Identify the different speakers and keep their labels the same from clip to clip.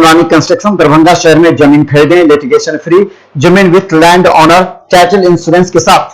Speaker 1: Shivani construction Darbhanga शहर में जमीन खरीदें, लिटिगेशन फ्री, जमीन with land owner title insurance के साथ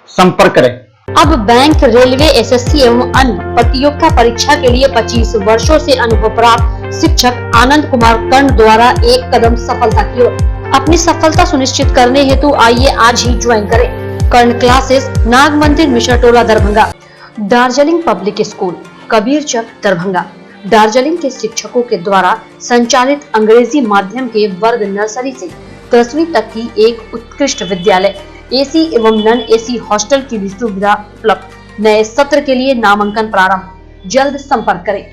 Speaker 1: संपर्क करें।
Speaker 2: अब बैंक, रेलवे, एसएससी एवं अन्य प्रतियोगिता परीक्षा के लिए 25 वर्षों से अनुभव प्राप्त शिक्षक आनंद कुमार कर्ण द्वारा एक कदम सफलता की ओर। अपनी सफलता सुनिश्चित करने हेतु आइए आज ही ज्वाइन करें। कर्ण classes, Nag Mandir, Mishra Tola, Darbhanga. Darjeeling public school, Kabirchak, Darbhanga. Darjeeling के शिक्षकों के द्वारा संचालित अंग्रेजी माध्यम के वर्ग नर्सरी से 10वीं तक की एक उत्कृष्ट विद्यालय, एसी एवं नॉन एसी हॉस्टल की भी सुविधा उपलब्ध। नए सत्र के लिए नामांकन प्रारंभ, जल्द संपर्क करें।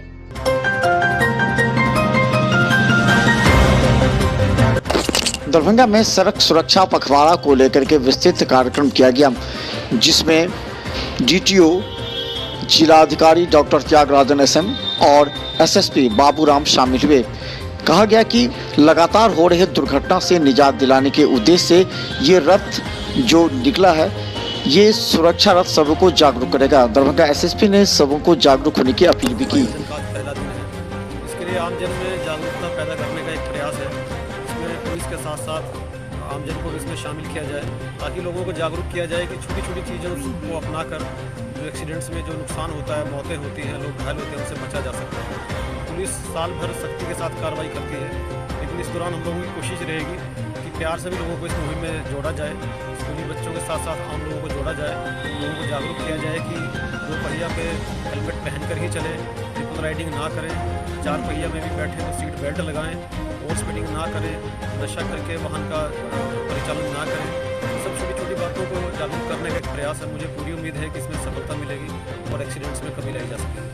Speaker 3: दरभंगा में सड़क सुरक्षा पखवाड़ा को लेकर के विस्तृत कार्यक्रम किया गया, जिसमें डीटीओ, जिलाधिकारी डॉक्टर त्यागराजन एसएम और एसएसपी बाबूराम शामिल हुए। कहा गया कि लगातार हो रहे दुर्घटना से निजात दिलाने के उद्देश्य से ये रथ जो निकला है, ये सुरक्षा रथ सबों को जागरूक करेगा। दरभंगा एसएसपी ने सबों को जागरूक होने की अपील भी की।
Speaker 4: इसके लिए आमजन में जागरूकता पैदा करने का एक प्रयास है। इसमें पुलिस के साथ साथ आमजन को इसमें शामिल किया जाए, ताकि लोगों को जागरूक किया जाए कि छोटी छोटी चीज़ों को अपनाकर जो एक्सीडेंट्स में जो नुकसान होता है, मौतें होती हैं, लोग घायल होते हैं, उनसे बचा जा सकता है। पुलिस साल भर सख्ती के साथ कार्रवाई करती है, लेकिन इस दौरान हम लोगों की कोशिश रहेगी कि प्यार से भी लोगों को इस मुहिम में जोड़ा जाए। स्कूली बच्चों के साथ साथ आम लोगों को जोड़ा जाए, लोगों को जागरूक किया जाए कि दो पहिया पे हेलमेट पहनकर ही चले, ट्रिपल राइडिंग ना करें, चार पहिया में भी बैठे तो सीट बेल्ट लगाएं, ओवर स्पीडिंग ना करें, नशा करके वाहन का परिचालन ना करें। सब छोटी छोटी बातों को जागरूक करने का एक प्रयास है। मुझे पूरी उम्मीद है कि इसमें सफलता मिलेगी और एक्सीडेंट्स में कमी लाई जा सकेगी।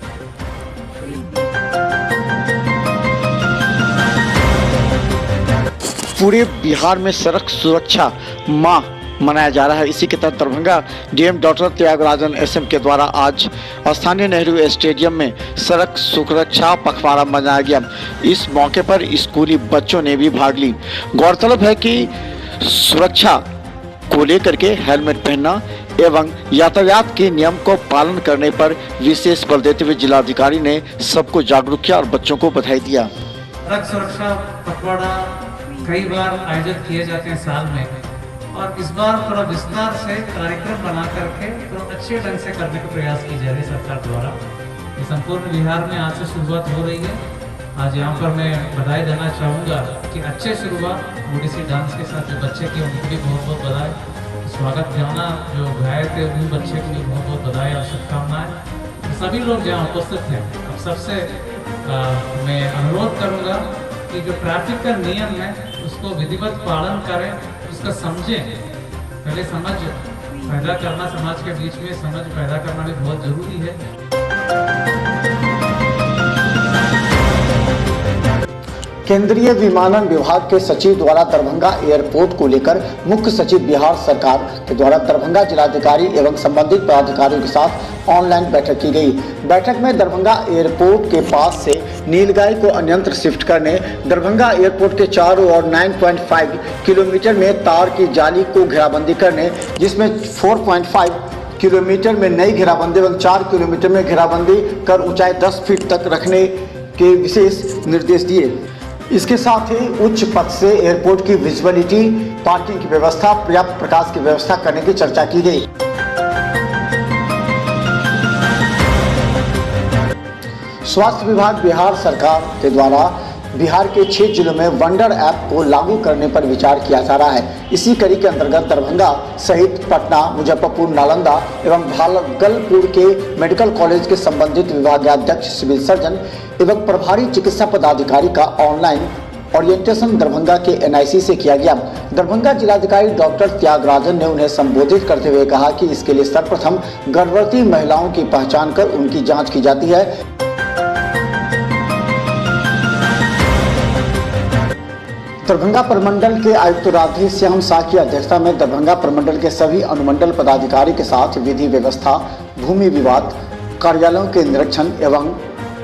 Speaker 3: पूरे बिहार में सड़क सुरक्षा माह मनाया जा रहा है। इसी के तहत Darbhanga DM doctor Tyagarajan SM के द्वारा आज स्थानीय नेहरू स्टेडियम में सड़क सुरक्षा पखवाड़ा मनाया गया। इस मौके पर स्कूली बच्चों ने भी भाग ली। गौरतलब है कि सुरक्षा को लेकर के हेलमेट पहनना एवं यातायात के नियम को पालन करने पर विशेष बल देते हुए जिलाधिकारी ने सबको जागरूक किया और बच्चों को बधाई दिया।
Speaker 5: सड़क सुरक्षा पखवाड़ा कई बार आयोजित किए जाते हैं साल में, और इस बार थोड़ा विस्तार से कार्यक्रम बना करके थोड़ा अच्छे ढंग से करने का प्रयास की जा रही है सरकार द्वारा। ये संपूर्ण बिहार में आज से शुरुआत हो रही है। आज यहाँ पर मैं बधाई देना चाहूँगा कि अच्छे शुरुआत ओडिसी डांस के साथ जो बच्चे की, उनको भी बहुत बहुत बधाई। स्वागत गाना जो गाए थे उन बच्चे को भी बहुत बहुत बधाई और शुभकामनाएं। सभी लोग जहाँ उपस्थित हैं, अब सबसे मैं अनुरोध करूँगा कि जो ट्रैफिक का नियम है उसको विधिवत पालन करें, उसका समझें। पहले समझ पैदा करना, समाज के बीच में समझ पैदा करना भी बहुत जरूरी है।
Speaker 3: केंद्रीय विमानन विभाग के सचिव द्वारा दरभंगा एयरपोर्ट को लेकर मुख्य सचिव बिहार सरकार के द्वारा दरभंगा जिलाधिकारी एवं संबंधित पदाधिकारियों के साथ ऑनलाइन बैठक की गई। बैठक में दरभंगा एयरपोर्ट के पास से नीलगाय को अन्यंत्र शिफ्ट करने, दरभंगा एयरपोर्ट के चारों ओर 9.5 किलोमीटर में तार की जाली को घेराबंदी करने, जिसमें 4.5 किलोमीटर में नई घेराबंदी एवं 4 किलोमीटर में घेराबंदी कर ऊंचाई 10 फीट तक रखने के विशेष निर्देश दिए। इसके साथ ही उच्च पथ से एयरपोर्ट की विजिबिलिटी, पार्किंग की व्यवस्था, पर्याप्त प्रकाश की व्यवस्था करने की चर्चा की गई। स्वास्थ्य विभाग बिहार सरकार के द्वारा बिहार के 6 जिलों में वंडर ऐप को लागू करने पर विचार किया जा रहा है। इसी कड़ी के अंतर्गत दरभंगा सहित पटना, मुजफ्फरपुर, नालंदा एवं भागलपुर के मेडिकल कॉलेज के संबंधित विभागाध्यक्ष, सिविल सर्जन एवं प्रभारी चिकित्सा पदाधिकारी का ऑनलाइन ओरिएंटेशन दरभंगा के एनआईसी से किया गया। दरभंगा जिलाधिकारी डॉक्टर त्यागराजन ने उन्हें संबोधित करते हुए कहा कि इसके लिए सर्वप्रथम गर्भवती महिलाओं की पहचान कर उनकी जाँच की जाती है। दरभंगा प्रमंडल के आयुक्त राधे श्याम शाह की अध्यक्षता में दरभंगा प्रमंडल के सभी अनुमंडल पदाधिकारी के साथ विधि व्यवस्था, भूमि विवाद, कार्यालयों के निरीक्षण एवं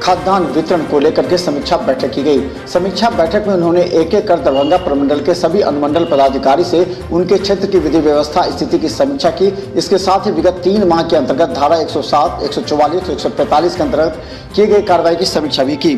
Speaker 3: खाद्यान्न वितरण को लेकर के समीक्षा बैठक की गई। समीक्षा बैठक में उन्होंने एक एक कर दरभंगा प्रमंडल के सभी अनुमंडल पदाधिकारी से उनके क्षेत्र की विधि व्यवस्था स्थिति की समीक्षा की। इसके साथ ही विगत 3 माह के अंतर्गत धारा 107, 144, 145 के अंतर्गत किए गए कार्रवाई की समीक्षा भी की।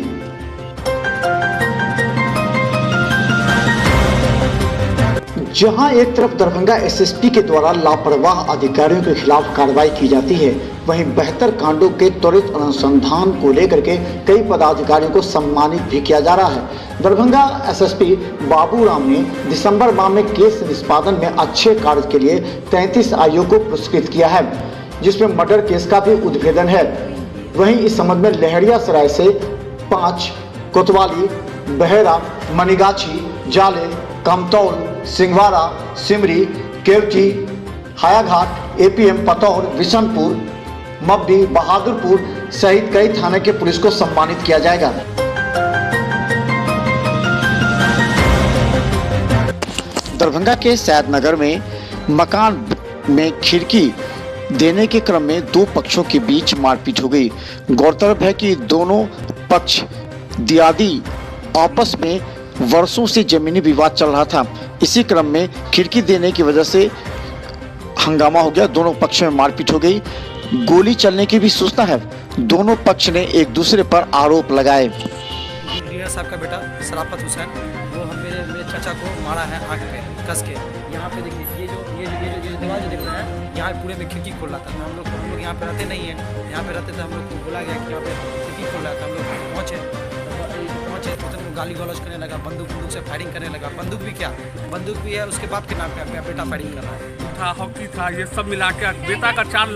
Speaker 3: जहां एक तरफ दरभंगा एसएसपी के द्वारा लापरवाह अधिकारियों के खिलाफ कार्रवाई की जाती है, वहीं बेहतर कांडों के त्वरित अनुसंधान को लेकर के कई पदाधिकारियों को सम्मानित भी किया जा रहा है। दरभंगा एसएसपी बाबूराम ने दिसंबर माह में केस निष्पादन में अच्छे कार्य के लिए 33 आईओ को पुरस्कृत किया है, जिसमें मर्डर केस का भी उद्भेदन है। वहीं इस संबंध में लहरियासराय से 5, कोतवाली, बहेरा, मनीगाछी, जाले, कमतौल, सिंगवाड़ा, सिमरी, केवटी, हायाघाट, एपीएम, पतौर, विशनपुर, मब्बी, बहादुरपुर सहित कई थाने के पुलिस को सम्मानित किया जाएगा। दरभंगा के सैदनगर में मकान में खिड़की देने के क्रम में दो पक्षों के बीच मारपीट हो गई। गौरतलब है कि दोनों पक्ष दियादी आपस में वर्षों से जमीनी विवाद चल रहा था। इसी क्रम में खिड़की देने की वजह से हंगामा हो गया, दोनों पक्षों में मारपीट हो गई। गोली चलने की भी सूचना है। दोनों पक्ष ने एक दूसरे पर आरोप लगाए।
Speaker 6: इंजीनियर साहब का बेटा शराफत हुसैन, वो मेरे चाचा को मारा है आँख पे कस के। यहाँ पे देखिए ये जो दीवार जो देख रहे हैं, यहाँ पूरे में खिड़की खोल रहा था। हम लोग यहाँ पे रहते नहीं हैं, यहाँ पे रहते थे। हम लोग को बोला गया कि यहाँ पे खिड़की खोल रहा था। हम लोग पहुँचे तो गाली गलौज करने लगा, बंदूक से फायरिंग करने लगा। बंदूक भी क्या, बंदूक भी है उसके बाप के नाम पे बेटा फायरिंग कर रहा है।
Speaker 7: था हॉकी था, ये सब मिला के बेटा का चार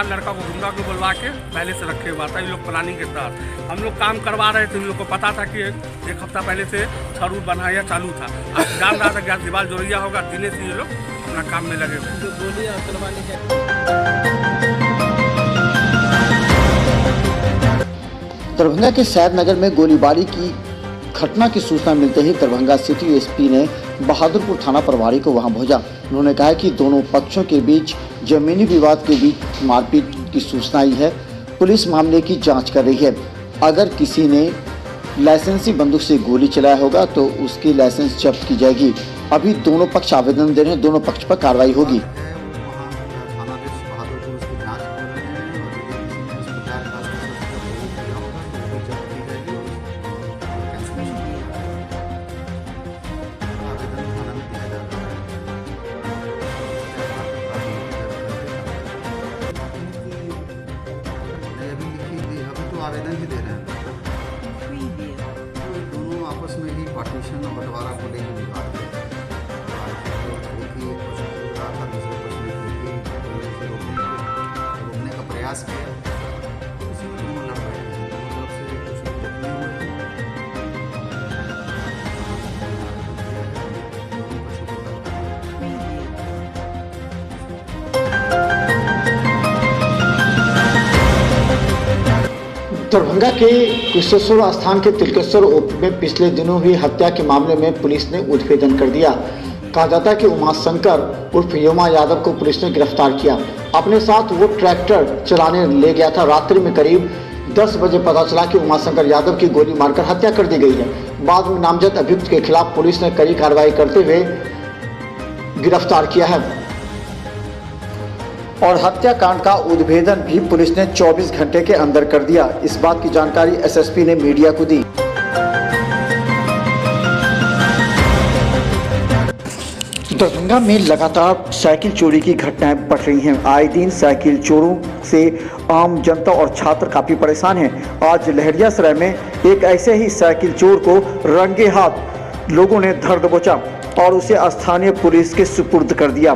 Speaker 7: लड़का को गुंडा को बुलवा के पहले से रखे हुआ था। ये लोग प्लानिंग के साथ हम लोग काम करवा रहे थे। इन लोग को पता था कि एक हफ्ता पहले से छड़ बनाया चालू था। अब जान रहा था कि दीवार जोड़िया होगा, दिने से ये लोग अपना काम में लगे हुए।
Speaker 3: दरभंगा के सैदनगर में गोलीबारी की घटना की सूचना मिलते ही दरभंगा सिटी एसपी ने बहादुरपुर थाना प्रभारी को वहां भेजा। उन्होंने कहा कि दोनों पक्षों के बीच जमीनी विवाद के बीच मारपीट की सूचना आई है। पुलिस मामले की जांच कर रही है। अगर किसी ने लाइसेंसी बंदूक से गोली चलाया होगा तो उसकी लाइसेंस जब्त की जाएगी। अभी दोनों पक्ष आवेदन दे रहे हैं, दोनों पक्ष पर कार्रवाई होगी।
Speaker 8: आवेदन ही दे रहे हैं। दोनों आपस में ही पार्टीशन और बंटवारा को लेकर विवाद है। रोकने का प्रयास किया, उसमें दोनों लड़ बैठे हैं। दोनों तरफ से कुछ जख्मी हुए हैं।
Speaker 3: दरभंगा के कुशेश्वर स्थान के तिलकेश्वर ओपी में पिछले दिनों हुई हत्या के मामले में पुलिस ने उद्भेदन कर दिया। कहा जाता है कि उमाशंकर उर्फ योमा यादव को पुलिस ने गिरफ्तार किया। अपने साथ वो ट्रैक्टर चलाने ले गया था। रात्रि में करीब 10 बजे पता चला कि उमाशंकर यादव की गोली मारकर हत्या कर दी गई है। बाद में नामजद अभियुक्त के खिलाफ पुलिस ने कड़ी कार्रवाई करते हुए गिरफ्तार किया है और हत्याकांड का उद्भेदन भी पुलिस ने 24 घंटे के अंदर कर दिया। इस बात की जानकारी एसएसपी ने मीडिया को दी। दरभंगा में लगातार साइकिल चोरी की घटनाएं बढ़ रही हैं। आए दिन साइकिल चोरों से आम जनता और छात्र काफी परेशान हैं। आज लहरियासराय में एक ऐसे ही साइकिल चोर को रंगे हाथ लोगों ने धर दबोचा और उसे स्थानीय पुलिस के सुपुर्द कर दिया।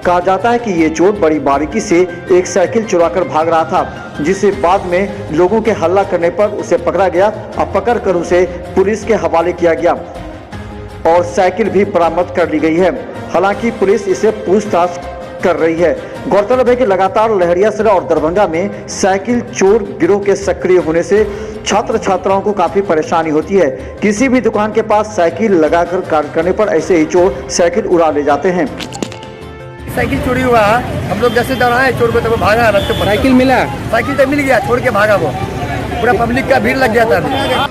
Speaker 3: कहा जाता है कि ये चोर बड़ी बारीकी से एक साइकिल चुराकर भाग रहा था, जिसे बाद में लोगों के हल्ला करने पर उसे पकड़ा गया और पकड़कर उसे पुलिस के हवाले किया गया और साइकिल भी बरामद कर ली गई है। हालांकि पुलिस इसे पूछताछ कर रही है। गौरतलब है कि लगातार लहरियासराय और दरभंगा में साइकिल चोर गिरोह के सक्रिय होने से छात्र छात्राओं को काफी परेशानी होती है। किसी भी दुकान के पास साइकिल लगाकर कार्य करने पर ऐसे ही चोर साइकिल उड़ा ले जाते हैं।
Speaker 9: साइकिल चोरी हुआ, हम लोग जैसे दौड़ाए चोर को, तो वो भागा रास्ते पर। साइकिल मिला, साइकिल तो मिल गया, छोड़ के भागा वो। पूरा पब्लिक का भीड़ लग गया था।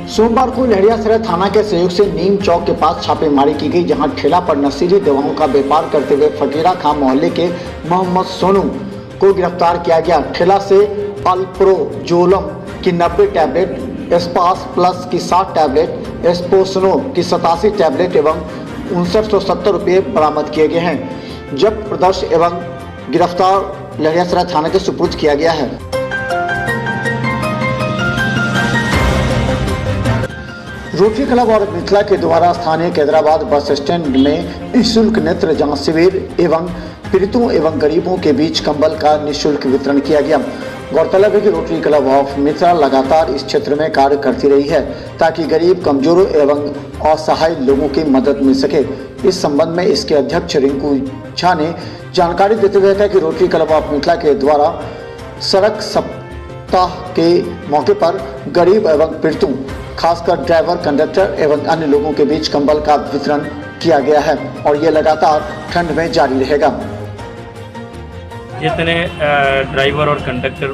Speaker 3: सोमवार को लहरियासराय थाना के सहयोग से नीम चौक के पास छापेमारी की गई, जहां ठेला पर नशीली दवाओं का व्यापार करते हुए फकीरा खां मोहल्ले के मोहम्मद सोनू को गिरफ्तार किया गया। ठेला से अल्प्रोजोलम की 90 टैबलेट एस्पास प्लस की 60 टैबलेट, एस्पोसनो की 87 टैबलेट एवं 5970 रुपये बरामद किए गए हैं। जब्त प्रदर्श एवं गिरफ्तार लहरियासराय थाने के सुपुर्द किया गया है। रोटरी क्लब और मिथिला के द्वारा स्थानीय कैदराबाद बस स्टैंड में निःशुल्क नेत्र जांच शिविर एवं पीड़ितों एवं गरीबों के बीच कंबल का निःशुल्क वितरण किया गया। गौरतलब है कि रोटरी क्लब ऑफ मिथिला लगातार इस क्षेत्र में कार्य करती रही है ताकि गरीब, कमजोरों एवं असहाय लोगों की मदद मिल सके। इस संबंध में इसके अध्यक्ष रिंकू झा ने जानकारी देते हुए कहा कि रोटरी क्लब ऑफ मिथिला के द्वारा सड़क सप्ताह के मौके पर गरीब एवं पीड़ितों, खासकर ड्राइवर, कंडक्टर एवं अन्य लोगों के बीच कंबल का वितरण किया गया है और ये लगातार ठंड में जारी रहेगा।
Speaker 10: जितने ड्राइवर और कंडक्टर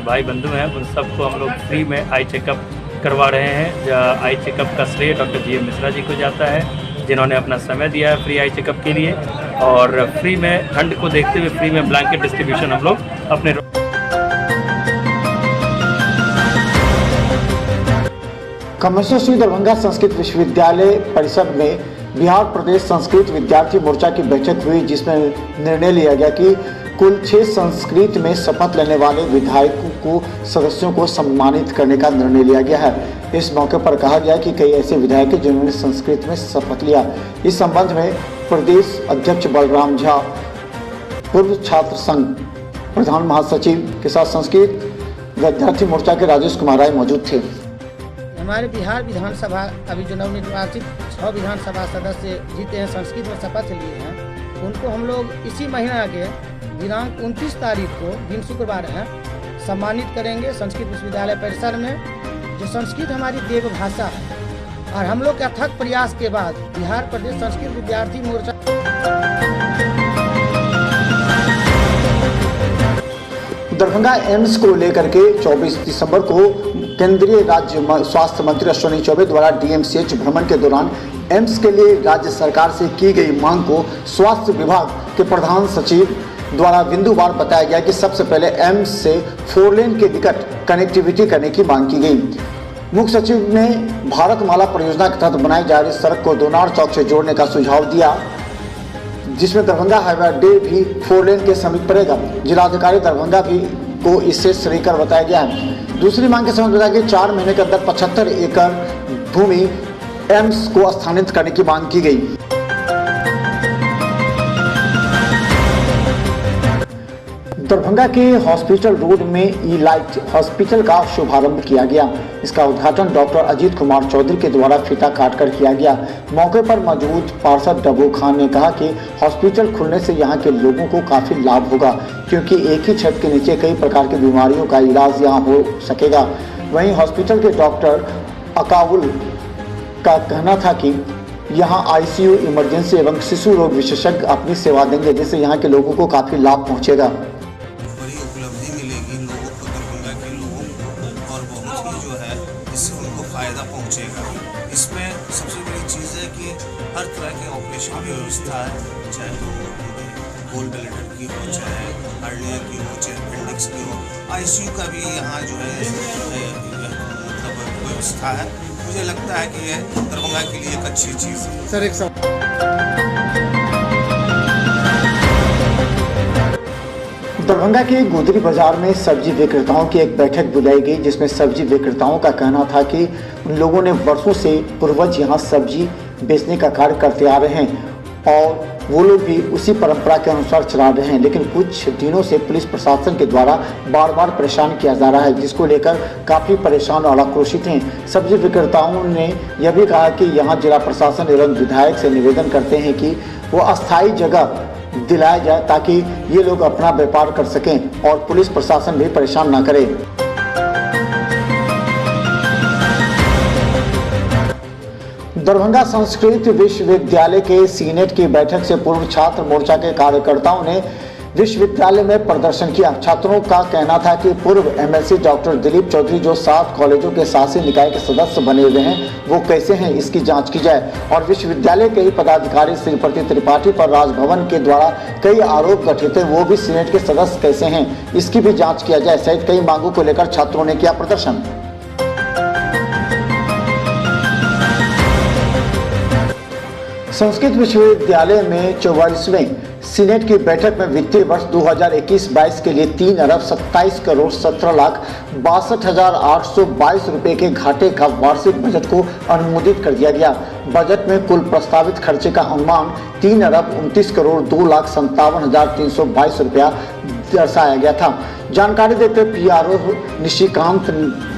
Speaker 10: भाई बंधु हैं उन सबको हम लोग फ्री में आई चेकअप करवा रहे हैं। आई चेकअप का श्रेय डॉक्टर जी मिश्रा जी को जाता है, जिन्होंने अपना समय दिया है फ्री आई चेकअप के लिए। और फ्री में ठंड को देखते हुए फ्री में ब्लैंकेट डिस्ट्रीब्यूशन हम लोग अपने
Speaker 3: कमिश्नर श्री दरभंगा संस्कृत विश्वविद्यालय परिसर में बिहार प्रदेश संस्कृत विद्यार्थी मोर्चा की बैठक हुई, जिसमें निर्णय लिया गया कि कुल 6 संस्कृत में शपथ लेने वाले विधायकों को सदस्यों को सम्मानित करने का निर्णय लिया गया है। इस मौके पर कहा गया कि कई ऐसे विधायक हैं जिन्होंने संस्कृत में शपथ लिया। इस संबंध में प्रदेश अध्यक्ष बलराम झा, पूर्व छात्र संघ प्रधान महासचिव के साथ संस्कृत विद्यार्थी मोर्चा के राजेश कुमार राय मौजूद थे।
Speaker 11: हमारे बिहार विधानसभा अभी जो नवनिर्वाचित 6 विधानसभा सदस्य जीते हैं, संस्कृत में शपथ लिए हैं, उनको हम लोग इसी महीना के दिनांक 29 तारीख को, दिन शुक्रवार है, सम्मानित करेंगे संस्कृत विश्वविद्यालय परिसर में। जो संस्कृत हमारी देवभाषा है और हम लोग के अथक प्रयास के बाद बिहार प्रदेश संस्कृत विद्यार्थी मोर्चा
Speaker 3: दरभंगा एम्स को लेकर के 24 दिसंबर को केंद्रीय राज्य स्वास्थ्य मंत्री अश्विनी चौबे द्वारा डीएमसीएच भ्रमण के दौरान एम्स के लिए राज्य सरकार से की गई मांग को स्वास्थ्य विभाग के प्रधान सचिव द्वारा बिंदुवार बताया गया कि सबसे पहले एम्स से 4 लेन के निकट कनेक्टिविटी करने की मांग की गई। मुख्य सचिव ने भारतमाला परियोजना के तहत बनाई जा रही सड़क को दोनार चौक से जोड़ने का सुझाव दिया, जिसमें दरभंगा हाईवे अड्डे भी 4 लेन के समीप पड़ेगा। जिलाधिकारी दरभंगा भी को इससे श्रीकर बताया गया है। दूसरी मांग के समय बताया कि 4 महीने के अंदर 75 एकड़ भूमि एम्स को स्थानांतरित करने की मांग की गई। दरभंगा के हॉस्पिटल रोड में ई लाइट हॉस्पिटल का शुभारंभ किया गया। इसका उद्घाटन डॉक्टर अजीत कुमार चौधरी के द्वारा फीता काटकर किया गया। मौके पर मौजूद पार्षद डब्बू खान ने कहा कि हॉस्पिटल खुलने से यहां के लोगों को काफी लाभ होगा, क्योंकि एक ही छत के नीचे कई प्रकार की बीमारियों का इलाज यहां हो सकेगा। वहीं हॉस्पिटल के डॉक्टर अकाउल का कहना था कि यहाँ आईसीयू, इमरजेंसी एवं शिशु रोग विशेषज्ञ अपनी सेवा देंगे, जिससे यहाँ के लोगों को काफी लाभ पहुँचेगा।
Speaker 12: बड़ी उपलब्धि मिलेगी लोगों को, दरभंगा के लोगों को, और बहुत ही जो है इससे उनको फ़ायदा पहुँचेगा। इसमें सबसे बड़ी चीज़ है कि हर तरह के ऑपरेशन की व्यवस्था है, चाहे तो गोल ब्लैडर की हो, चाहे हार्निया की हो, चाहे अपेंडिक्स की हो। आईसीयू का भी यहाँ जो है मतलब व्यवस्था है। मुझे लगता है कि यह दरभंगा के लिए एक अच्छी चीज़ है।
Speaker 3: सर एक दरभंगा के गोदरी बाजार में सब्जी विक्रेताओं की एक बैठक बुलाई गई, जिसमें सब्जी विक्रेताओं का कहना था कि उन लोगों ने वर्षों से पूर्वज यहाँ सब्जी बेचने का कार्य करते आ रहे हैं और वो लोग भी उसी परंपरा के अनुसार चला रहे हैं, लेकिन कुछ दिनों से पुलिस प्रशासन के द्वारा बार बार परेशान किया जा रहा है, जिसको लेकर काफ़ी परेशान और आक्रोशित हैं। सब्जी विक्रेताओं ने यह भी कहा कि यहाँ जिला प्रशासन एवं विधायक से निवेदन करते हैं कि वो अस्थायी जगह दिलाया जाए ताकि ये लोग अपना व्यापार कर सकें और पुलिस प्रशासन भी परेशान न करे। दरभंगा संस्कृत विश्वविद्यालय के सीनेट की बैठक से पूर्व छात्र मोर्चा के कार्यकर्ताओं ने विश्वविद्यालय में प्रदर्शन किया। छात्रों का कहना था कि पूर्व एमएलसी डॉक्टर दिलीप चौधरी जो 7 कॉलेजों के शासी निकाय के सदस्य बने हुए हैं, वो कैसे हैं, इसकी जांच की जाए और विश्वविद्यालय के ही पदाधिकारी श्रीपति त्रिपाठी पर राजभवन के द्वारा कई आरोप गठित हैं, वो भी सीनेट के सदस्य कैसे हैं, इसकी भी जाँच किया जाए सहित कई मांगों को लेकर छात्रों ने किया प्रदर्शन। संस्कृत विश्वविद्यालय में 44वें सीनेट की बैठक में वित्तीय वर्ष 2021-22 के लिए 3 अरब 27 करोड़ 17 लाख 62,822 रुपए के घाटे का वार्षिक बजट को अनुमोदित कर दिया गया। बजट में कुल प्रस्तावित खर्चे का अनुमान 3 अरब 29 करोड़ 2 लाख 57,322 रुपया दर्शाया गया था। जानकारी देते PRO निशिकांत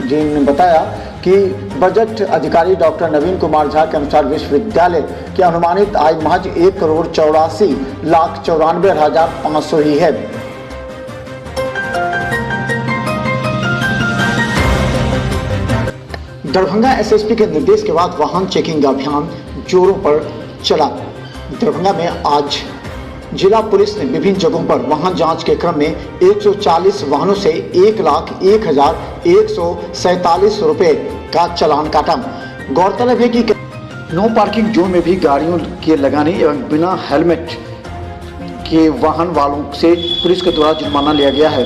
Speaker 3: जी ने बताया कि बजट अधिकारी डॉक्टर नवीन कुमार झा के अनुसार विश्वविद्यालय की अनुमानित आय महज 1 करोड़ 84 लाख 94,500 ही है। दरभंगा SSP के निर्देश के बाद वाहन चेकिंग अभियान जोरों पर चला। दरभंगा में आज जिला पुलिस ने विभिन्न जगहों पर वाहन जांच के क्रम में 140 वाहनों से 1,01,147 रुपए का चालान काटा। गौरतलब है कि नो पार्किंग जोन में भी गाड़ियों के लगाने एवं बिना हेलमेट के वाहन वालों से पुलिस के द्वारा जुर्माना लिया गया है।